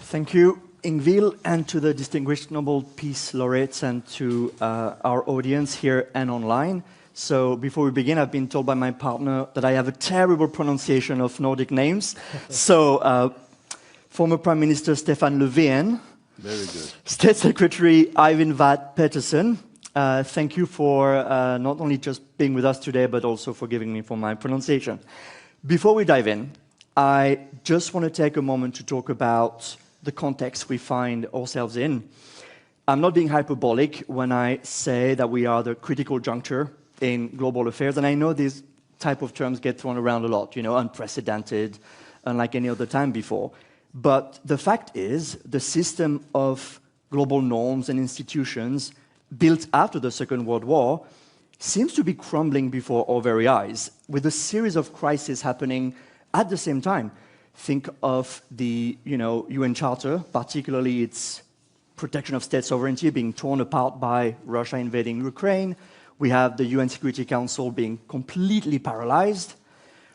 Thank you, Ingvild, and to the distinguished Nobel Peace laureates and to our audience here and online. So before we begin, I've been told by my partner that I have a terrible pronunciation of Nordic names. So former Prime Minister Stefan Löfven. Very good. State Secretary Eivind Petersson. Thank you for not only just being with us today, but also forgiving me for my pronunciation. Before we dive in, I just want to take a moment to talk about the context we find ourselves in. I'm not being hyperbolic when I say that we are the critical juncture in global affairs, and I know these type of terms get thrown around a lot, unprecedented, unlike any other time before. But the fact is, the system of global norms and institutions built after the Second World War seems to be crumbling before our very eyes, with a series of crises happening at the same time. Think of the UN Charter, particularly its protection of state sovereignty being torn apart by Russia invading Ukraine. We have the UN Security Council being completely paralyzed.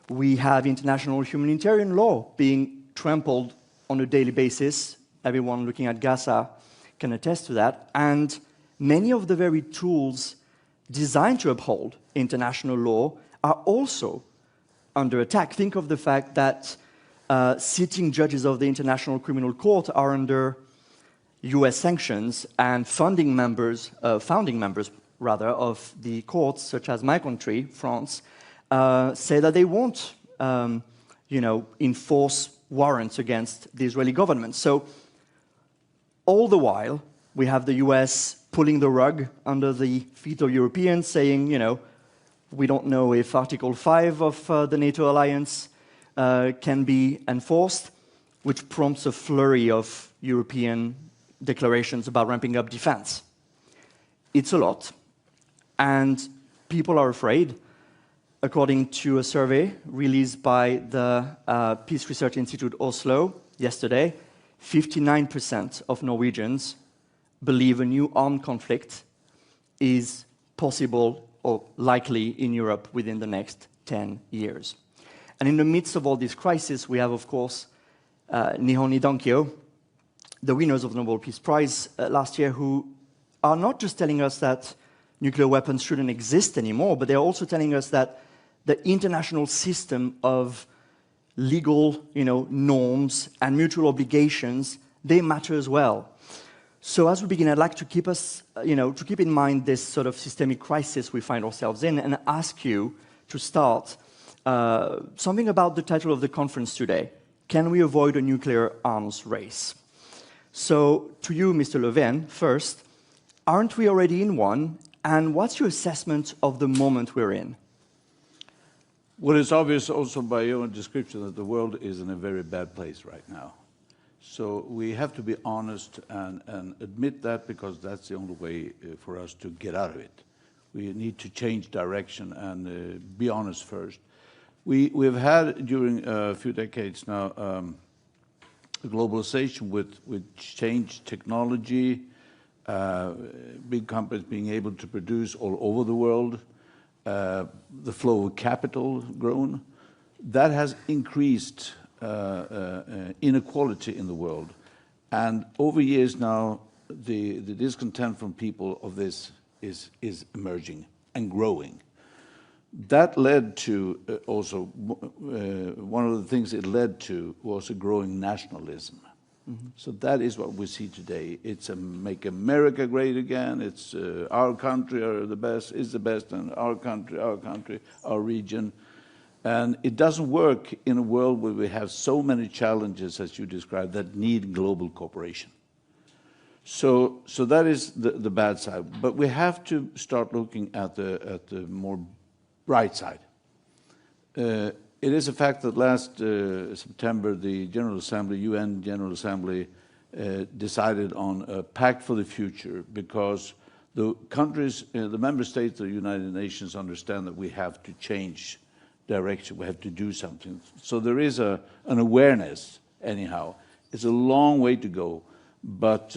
We have international humanitarian law being trampled on a daily basis. Everyone looking at Gaza can attest to that. And many of the very tools designed to uphold international law are also under attack. Think of the fact that sitting judges of the International Criminal Court are under US sanctions, and founding members of the courts, such as my country, France, say that they won't enforce warrants against the Israeli government. So all the while, we have the US pulling the rug under the feet of Europeans, saying, we don't know if Article 5 of the NATO alliance can be enforced, which prompts a flurry of European declarations about ramping up defense. It's a lot, and people are afraid. According to a survey released by the Peace Research Institute Oslo yesterday, 59% of Norwegians believe a new armed conflict is possible or likely in Europe within the next 10 years. And in the midst of all this crisis, we have, of course, Nihon Hidankyo, the winners of the Nobel Peace Prize last year, who are not just telling us that nuclear weapons shouldn't exist anymore, but they're also telling us that the international system of legal norms and mutual obligations, they matter as well. So as we begin, I'd like to keep in mind this sort of systemic crisis we find ourselves in, and ask you to start something about the title of the conference today. Can we avoid a nuclear arms race? So to you, Mr. Löfven, first, aren't we already in one? And what's your assessment of the moment we're in? Well, it's obvious also by your own description that the world is in a very bad place right now. So we have to be honest and admit that, because that's the only way for us to get out of it. We need to change direction and be honest first. We've had during a few decades now a globalization with changed technology, big companies being able to produce all over the world, the flow of capital grown. That has increased inequality in the world. And over years now, the discontent from people of this is emerging and growing. That led to also, one of the things it led to was a growing nationalism. Mm-hmm. So that is what we see today. It's a make America great again. It's our country is the best, and our country, our region. And it doesn't work in a world where we have so many challenges, as you described, that need global cooperation. So that is the bad side. But we have to start looking at the more bright side. It is a fact that last September, the UN General Assembly decided on a pact for the future, because the countries, the member states of the United Nations understand that we have to change direction, we have to do something. So there is an awareness, anyhow. It's a long way to go, but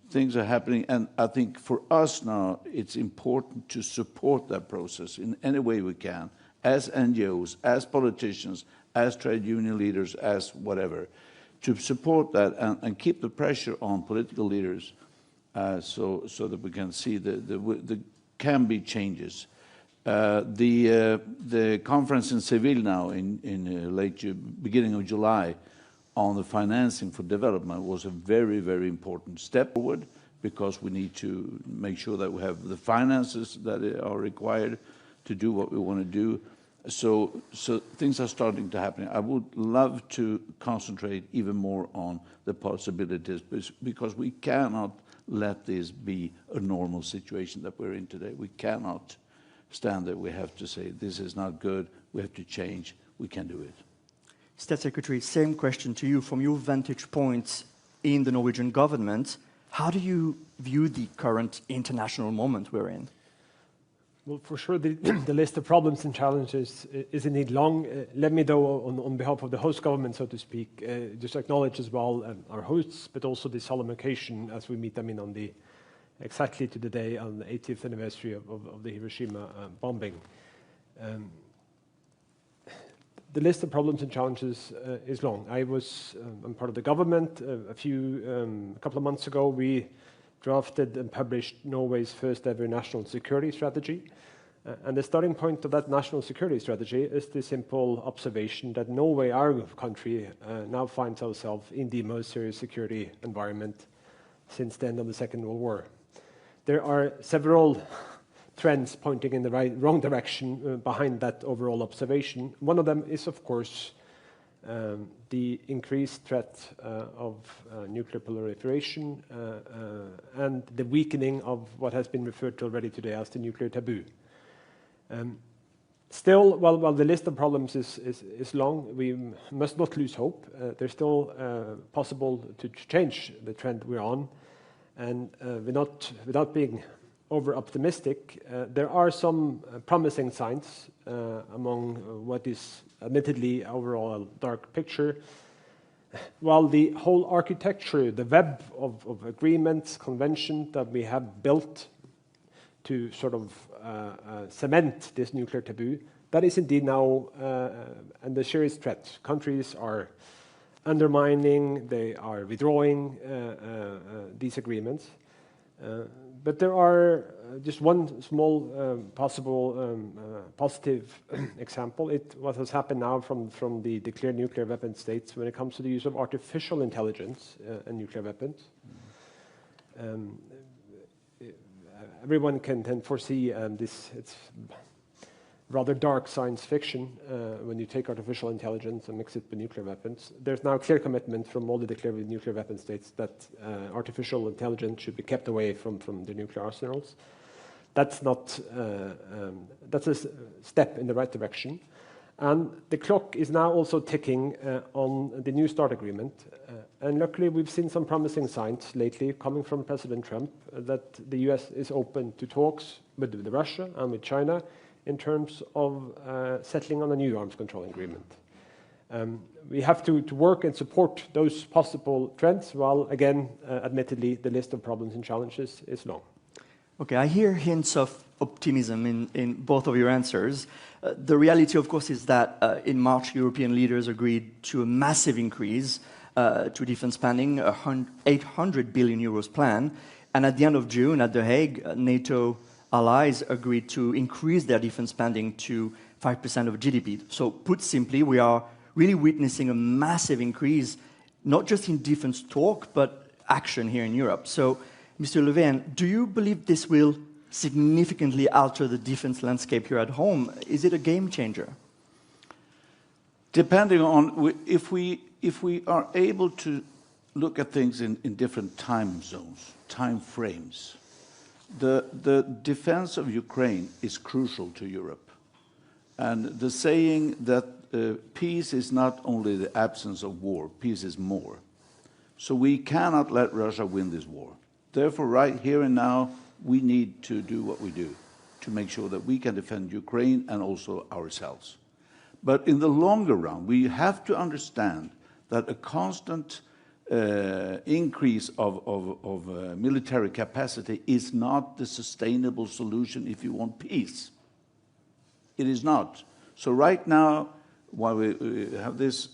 things are happening, and I think for us now, it's important to support that process in any way we can, as NGOs, as politicians, as trade union leaders, as whatever, support that and keep the pressure on political leaders so that we can see the can be changes. The conference in Seville now in beginning of July on the financing for development was a very, very important step forward, because we need to make sure that we have the finances that are required to do what we want to do. So things are starting to happen. I would love to concentrate even more on the possibilities, because we cannot let this be a normal situation that we're in today. We cannot stand there. We have to say, this is not good, we have to change, we can do it. State Secretary, same question to you. From your vantage point in the Norwegian government, how do you view the current international moment we're in? Well, for sure, the list of problems and challenges is indeed long. Let me, though, on behalf of the host government, so to speak, just acknowledge as well our hosts, but also the solemn occasion as we meet them in on the exactly to the day on the 80th anniversary of the Hiroshima bombing. The list of problems and challenges is long. I'm part of the government. A couple of months ago, we drafted and published Norway's first ever national security strategy. And the starting point of that national security strategy is the simple observation that Norway, our country, now finds ourselves in the most serious security environment since the end of the Second World War. There are several trends pointing in the wrong direction behind that overall observation. One of them is, of course, the increased threat of nuclear proliferation and the weakening of what has been referred to already today as the nuclear taboo. Still, while the list of problems is long, we must not lose hope. There's still possible to change the trend we're on, and without being over-optimistic, there are some promising signs among what is admittedly overall a dark picture. While the whole architecture, the web of agreements, conventions that we have built to sort of cement this nuclear taboo, that is indeed now under serious threat. Countries are undermining, they are withdrawing these agreements. But there are just one small possible positive example. What has happened now from the declared nuclear weapon states when it comes to the use of artificial intelligence and nuclear weapons. Everyone can then foresee this. It's rather dark science fiction when you take artificial intelligence and mix it with nuclear weapons. There's now a clear commitment from all the declared nuclear weapon states that artificial intelligence should be kept away from the nuclear arsenals. That's a step in the right direction. And the clock is now also ticking on the New START agreement. And luckily, we've seen some promising signs lately coming from President Trump that the US is open to talks with Russia and with China in terms of settling on a new arms control agreement. We have to work and support those possible trends, while, again, admittedly, the list of problems and challenges is long. Okay, I hear hints of optimism in both of your answers. The reality, of course, is that in March, European leaders agreed to a massive increase to defense spending, a 800 billion euros plan. And at the end of June, at The Hague, NATO allies agreed to increase their defense spending to 5% of GDP. So put simply, we are really witnessing a massive increase, not just in defense talk, but action here in Europe. So, Mr. Löfven, do you believe this will significantly alter the defense landscape here at home? Is it a game changer? Depending on if we are able to look at things in different time zones, time frames, the defense of Ukraine is crucial to Europe. And the saying that peace is not only the absence of war, peace is more. So we cannot let Russia win this war. Therefore, right here and now, we need to do what we do to make sure that we can defend Ukraine and also ourselves. But in the longer run, we have to understand that a constant increase of military capacity is not the sustainable solution if you want peace. It is not. So right now, while we have this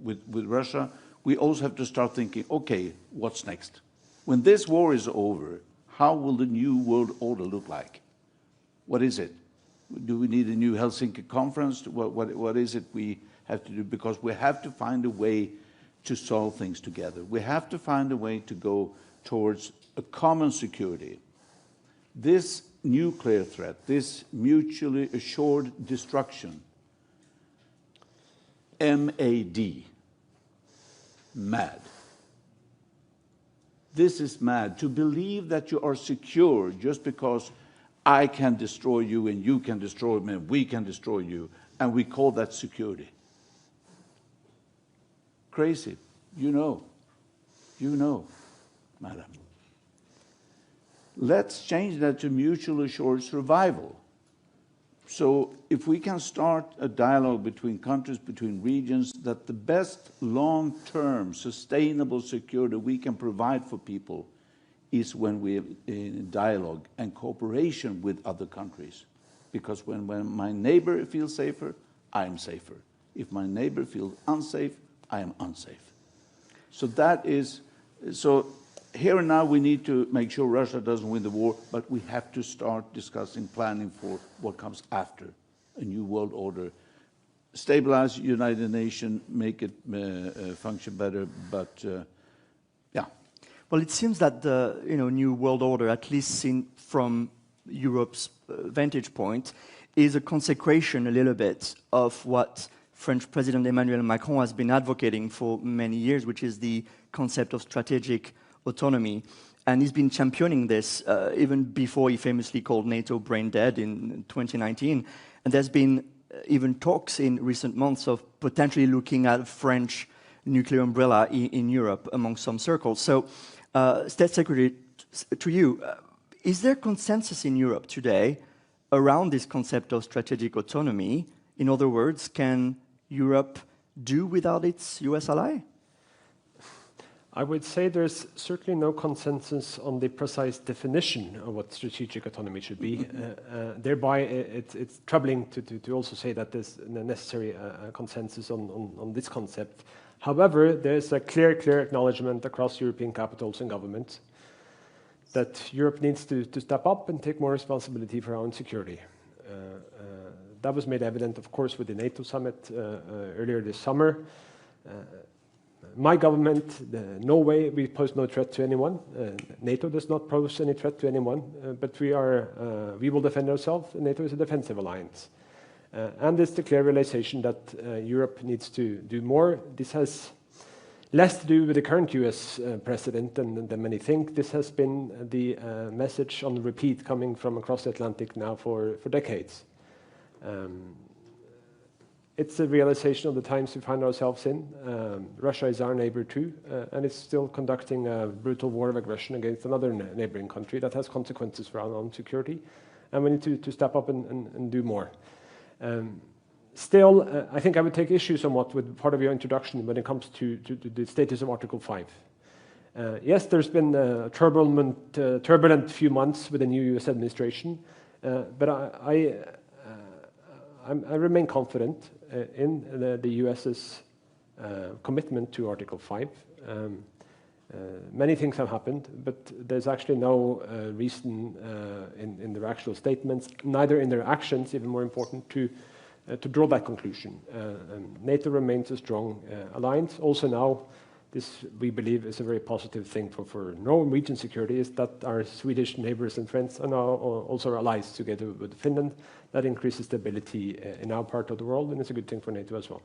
with Russia, we also have to start thinking, okay, what's next? When this war is over, how will the new world order look like? What is it? Do we need a new Helsinki conference? What is it we have to do? Because we have to find a way to solve things together. We have to find a way to go towards a common security. This nuclear threat, this mutually assured destruction, MAD, mad. This is mad. To believe that you are secure just because I can destroy you and you can destroy me and we can destroy you, and we call that security. Crazy. You know, madam. Let's change that to mutually assured survival. So if we can start a dialogue between countries, between regions, that the best long-term sustainable security we can provide for people is when we have dialogue and cooperation with other countries. Because when my neighbor feels safer, I am safer. If my neighbor feels unsafe, I am unsafe. So that is, so here and now we need to make sure Russia doesn't win the war, but we have to start discussing, planning for what comes after a new world order. Stabilize United Nations, make it function better, but yeah. Well, it seems that the new world order, at least seen from Europe's vantage point, is a consecration a little bit of what French President Emmanuel Macron has been advocating for many years, which is the concept of strategic autonomy. And he's been championing this even before he famously called NATO brain dead in 2019. And there's been even talks in recent months of potentially looking at a French nuclear umbrella in Europe among some circles. So, State Secretary, to you, is there consensus in Europe today around this concept of strategic autonomy? In other words, can Europe do without its US ally? I would say there's certainly no consensus on the precise definition of what strategic autonomy should be. Thereby, it's troubling to also say that there's a necessary consensus on this concept. However, there's a clear acknowledgement across European capitals and governments that Europe needs to step up and take more responsibility for our own security. That was made evident, of course, with the NATO summit earlier this summer. My government, Norway, we pose no threat to anyone. NATO does not pose any threat to anyone, but we will defend ourselves. NATO is a defensive alliance. And it's the clear realization that Europe needs to do more. This has less to do with the current US president than many think. This has been the message on repeat coming from across the Atlantic now for decades. It's a realization of the times we find ourselves in. Russia is our neighbor too, and it's still conducting a brutal war of aggression against another neighboring country that has consequences for our own security, and we need to step up and do more. Still, I think I would take issue somewhat with part of your introduction when it comes to the status of Article 5. Yes, there's been a turbulent few months with the new US administration, but I remain confident in the US's commitment to Article 5. Many things have happened, but there's actually no reason in their actual statements, neither in their actions, even more important, to draw that conclusion. NATO remains a strong alliance. Also now, this, we believe, is a very positive thing for Norwegian security, is that our Swedish neighbors and friends are now also allies together with Finland. That increases stability in our part of the world, and it's a good thing for NATO as well.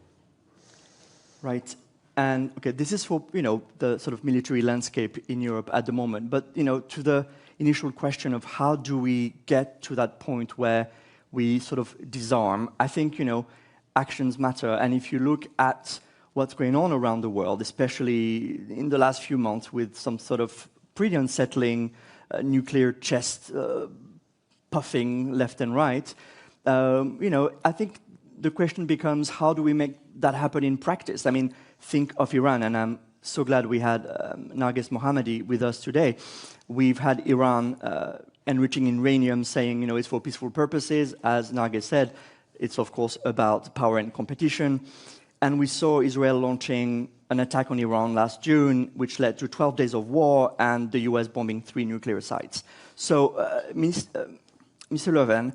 Right. And okay, this is for the sort of military landscape in Europe at the moment. But to the initial question of how do we get to that point where we sort of disarm, I think actions matter. And if you look at what's going on around the world, especially in the last few months, with some sort of pretty unsettling nuclear chest puffing left and right, I think the question becomes, how do we make that happen in practice? I mean, think of Iran, and I'm so glad we had Narges Mohammadi with us today. We've had Iran enriching uranium, saying, it's for peaceful purposes. As Narges said, it's of course about power and competition. And we saw Israel launching an attack on Iran last June, which led to 12 days of war and the US bombing 3 nuclear sites. So, Mr. Löfven,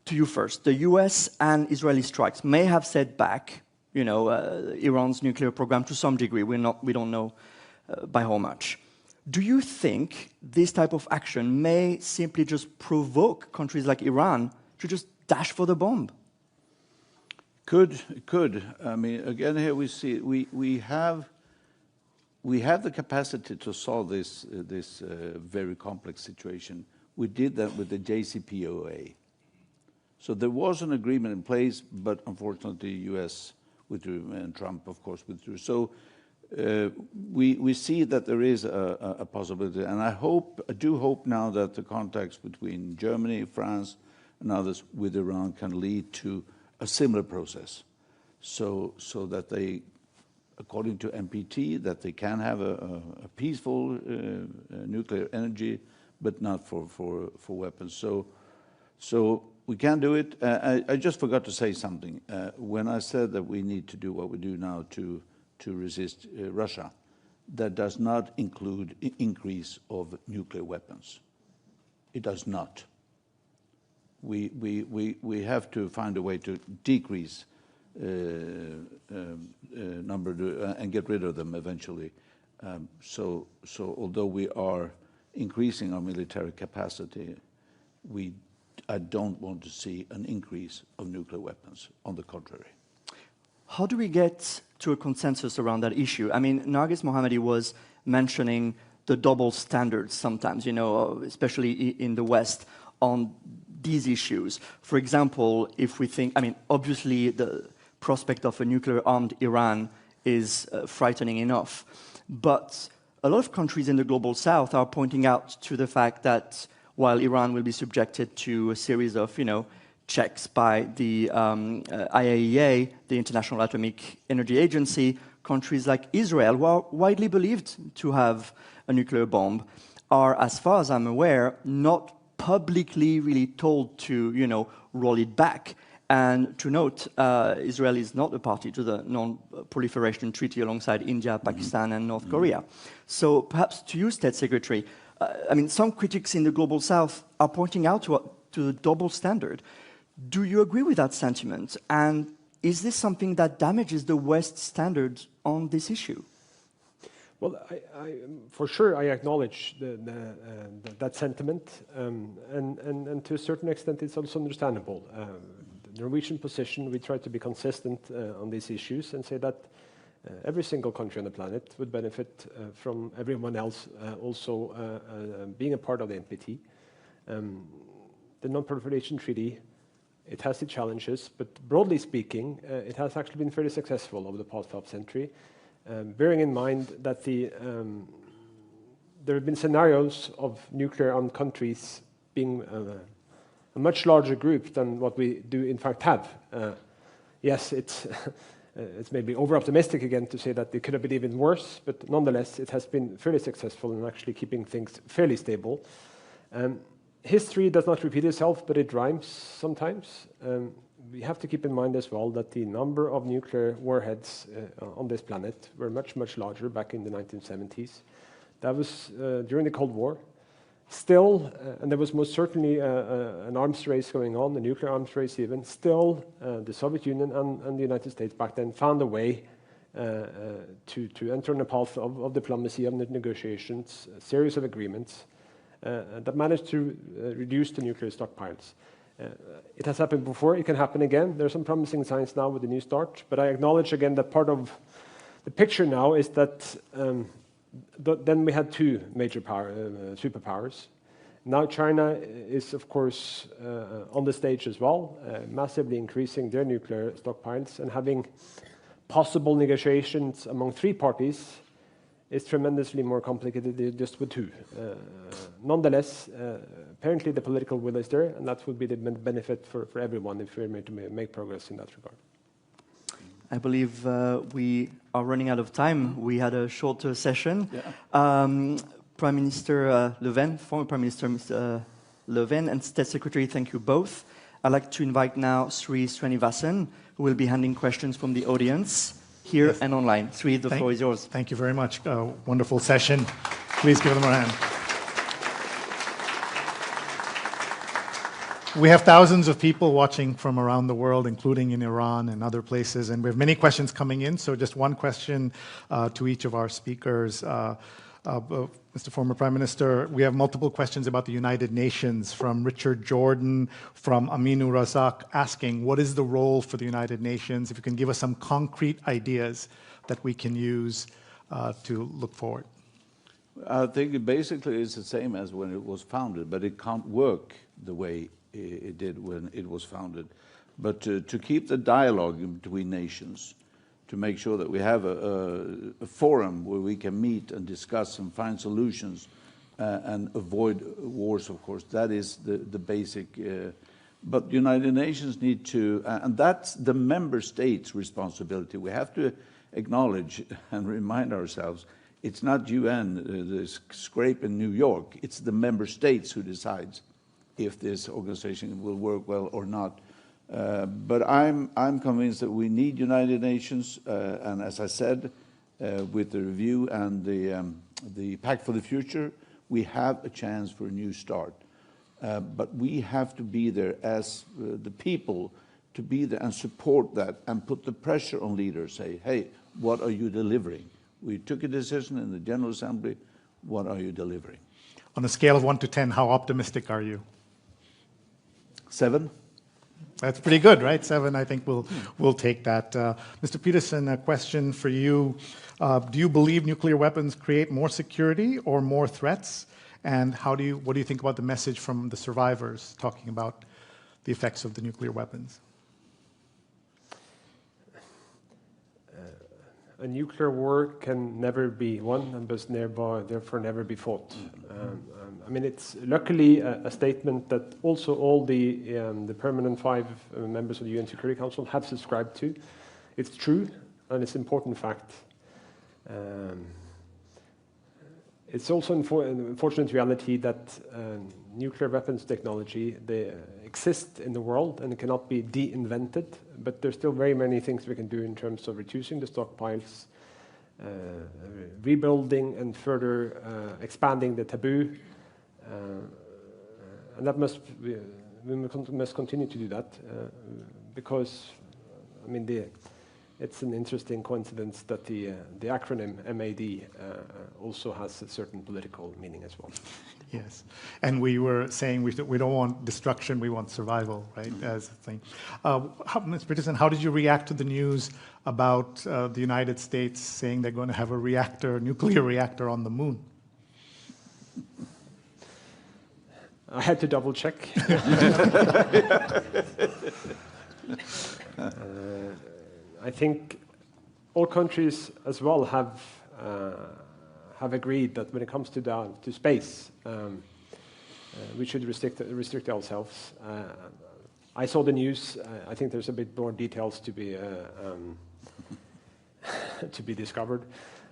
to you first. The US and Israeli strikes may have set back, Iran's nuclear program to some degree. We don't know by how much. Do you think this type of action may simply just provoke countries like Iran to just dash for the bomb? Could. I mean, again, here we see we have the capacity to solve this very complex situation. We did that with the JCPOA. So there was an agreement in place, but unfortunately, the U.S. withdrew, and Trump, of course, withdrew. So we see that there is a possibility, and I do hope now that the contacts between Germany, France, and others with Iran can lead to a similar process, so that they, according to NPT, that they can have a peaceful nuclear energy, but not for weapons. So we can do it. I just forgot to say something. When I said that we need to do what we do now to resist Russia, that does not include increase of nuclear weapons. It does not. We have to find a way to decrease number and get rid of them eventually. So although we are increasing our military capacity, I don't want to see an increase of nuclear weapons. On the contrary. How do we get to a consensus around that issue? I mean, Narges Mohammadi was mentioning the double standards sometimes, especially in the West, on these issues. For example, if we think, obviously the prospect of a nuclear-armed Iran is frightening enough, but a lot of countries in the global South are pointing out to the fact that while Iran will be subjected to a series of, checks by the IAEA, the International Atomic Energy Agency, countries like Israel, who are widely believed to have a nuclear bomb, are, as far as I'm aware, not publicly really told to, roll it back. And to note, Israel is not a party to the Non-Proliferation Treaty alongside India, Pakistan, and North Korea. So perhaps to you, State Secretary, some critics in the Global South are pointing out to the double standard. Do you agree with that sentiment? And is this something that damages the West's standards on this issue? Well, for sure, I acknowledge that sentiment, and to a certain extent, it's also understandable. The Norwegian position, we try to be consistent on these issues and say that every single country on the planet would benefit from everyone else also being a part of the NPT. The Non-Proliferation Treaty, it has its challenges, but broadly speaking, it has actually been fairly successful over the past half-century. Bearing in mind that there have been scenarios of nuclear-armed countries being a much larger group than what we do in fact have. Yes, it's maybe over-optimistic again to say that it could have been even worse, but nonetheless, it has been fairly successful in actually keeping things fairly stable. History does not repeat itself, but it rhymes sometimes. We have to keep in mind as well that the number of nuclear warheads on this planet were much, much larger back in the 1970s. That was during the Cold War. Still, and there was most certainly an arms race going on, a nuclear arms race even, still the Soviet Union and the United States back then found a way to enter on a path of diplomacy, of negotiations, a series of agreements that managed to reduce the nuclear stockpiles. It has happened before, it can happen again. There are some promising signs now with the New START, but I acknowledge again that part of the picture now is that then we had two major superpowers. Now China is, of course, on the stage as well, massively increasing their nuclear stockpiles, and having possible negotiations among three parties is tremendously more complicated than just with two. Nonetheless, apparently the political will is there, and that would be the benefit for everyone if we're made to make progress in that regard. I believe we are running out of time. We had a shorter session. Yeah. Prime Minister Löfven, former Prime Minister Mr. Löfven, and State Secretary, thank you both. I'd like to invite now Sri Srinivasan, who will be handling questions from the audience here and online. Swede, the floor is yours. Thank you very much. Wonderful session. Please give them a hand. We have thousands of people watching from around the world, including in Iran and other places, and we have many questions coming in, so just one question to each of our speakers. Mr. Former Prime Minister, we have multiple questions about the United Nations from Richard Jordan, from Aminu Razak, asking, what is the role for the United Nations? If you can give us some concrete ideas that we can use to look forward. I think it basically is the same as when it was founded, but it can't work the way it did when it was founded. But to keep the dialogue between nations, to make sure that we have a forum where we can meet and discuss and find solutions and avoid wars, of course, that is the basic. But the United Nations need to, and that's the member states' responsibility. We have to acknowledge and remind ourselves, it's not UN, the scrape in New York, it's the member states who decides if this organization will work well or not. But I'm convinced that we need United Nations, and as I said, with the review and the Pact for the Future, we have a chance for a new start. But we have to be there as the people, to be there and support that and put the pressure on leaders, say, hey, what are you delivering? We took a decision in the General Assembly, what are you delivering? On a scale of 1 to 10, how optimistic are you? 7. That's pretty good, right? 7, I think we'll take that. Mr. Petersson, a question for you. Do you believe nuclear weapons create more security or more threats? And what do you think about the message from the survivors talking about the effects of the nuclear weapons? A nuclear war can never be won and must therefore never be fought. I mean, it's luckily a statement that also all the permanent 5 members of the UN Security Council have subscribed to. It's true, and it's an important fact. It's also an unfortunate reality that nuclear weapons technology, they exist in the world and it cannot be de-invented, but there's still very many things we can do in terms of reducing the stockpiles, rebuilding and further expanding the taboo, and that we must continue to do that because, I mean, it's an interesting coincidence that the acronym MAD also has a certain political meaning as well. Yes, and we were saying we don't want destruction, we want survival, right, as a thing. Ms. Petersson, how did you react to the news about the United States saying they're going to have a nuclear reactor on the moon? I had to double check. I think all countries as well have agreed that when it comes to space, we should restrict ourselves. I saw the news. I think there's a bit more details to be discovered,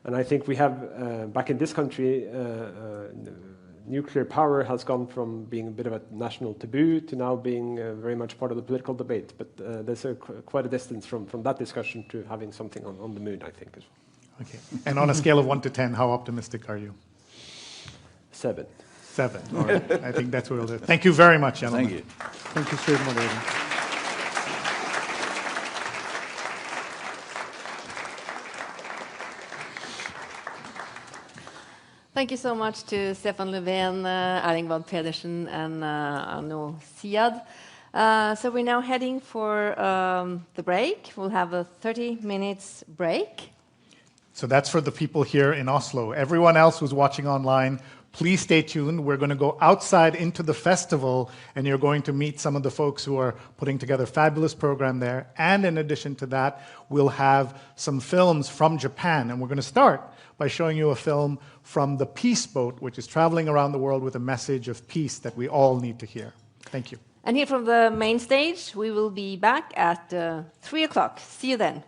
and I think we have back in this country. Nuclear power has gone from being a bit of a national taboo to now being very much part of the political debate. But there's quite a distance from that discussion to having something on the moon, I think, as well. Okay. And on a scale of 1 to 10, how optimistic are you? 7. 7. All right. I think that's what we'll do. Thank you very much, gentlemen. Thank you. Thank you, Swede, moderator. Thank you so much to Stefan Löfven, Eivind Petersson, and Arnaud Siad. So we're now heading for the break. We'll have a 30 minutes break. So that's for the people here in Oslo. Everyone else who's watching online, please stay tuned. We're going to go outside into the festival, and you're going to meet some of the folks who are putting together a fabulous program there. And in addition to that, we'll have some films from Japan. And we're going to start by showing you a film from the Peace Boat, which is traveling around the world with a message of peace that we all need to hear. Thank you. And here from the main stage, we will be back at 3 o'clock. See you then.